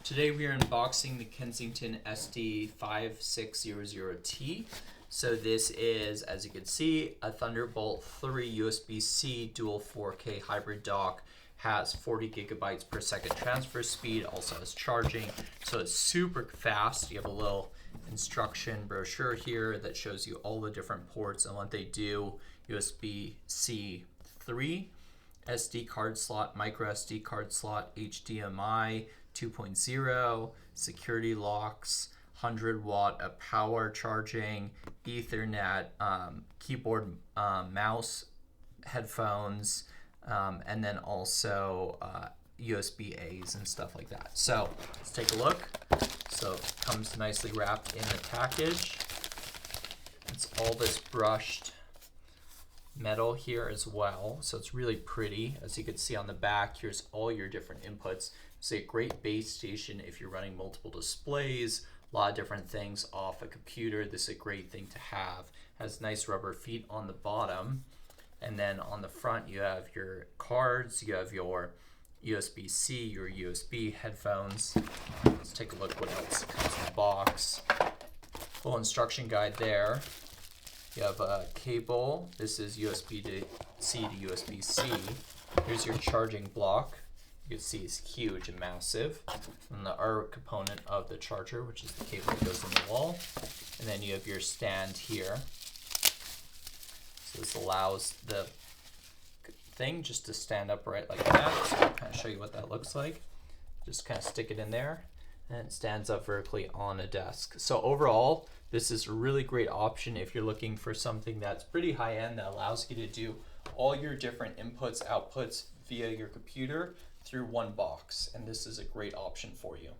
Today we are unboxing the Kensington SD5600T. So this is, as you can see, a Thunderbolt 3 USB-C dual 4K hybrid dock. Has 40 gigabytes per second transfer speed, also has charging, so it's super fast. You have a little instruction brochure here that shows you all the different ports and what they do. USB-C 3, SD card slot, micro SD card slot, HDMI 2.0, security locks, 100-watt of power charging, Ethernet, keyboard, mouse, headphones, and then also USB-A's and stuff like that. So let's take a look. So it comes nicely wrapped in the package. It's all this brushed metal here as well, so it's really pretty. As you can see on the back, here's all your different inputs. It's a great base station if you're running multiple displays, a lot of different things off a computer. This is a great thing to have. Has nice rubber feet on the bottom, and then on the front you have your cards, you have your USB-C, your USB headphones. Let's take a look what else comes in the box. Full instruction guide there. You have a cable. This is USB-C to USB-C. Here's your charging block. You can see it's huge and massive. And the R component of the charger, which is the cable that goes in the wall. And then you have your stand here. So this allows the thing just to stand upright like that. So I'll kind of show you what that looks like. Just kind of stick it in there, and it stands up vertically on a desk. So overall, this is a really great option if you're looking for something that's pretty high end that allows you to do all your different inputs, outputs via your computer through one box. And this is a great option for you.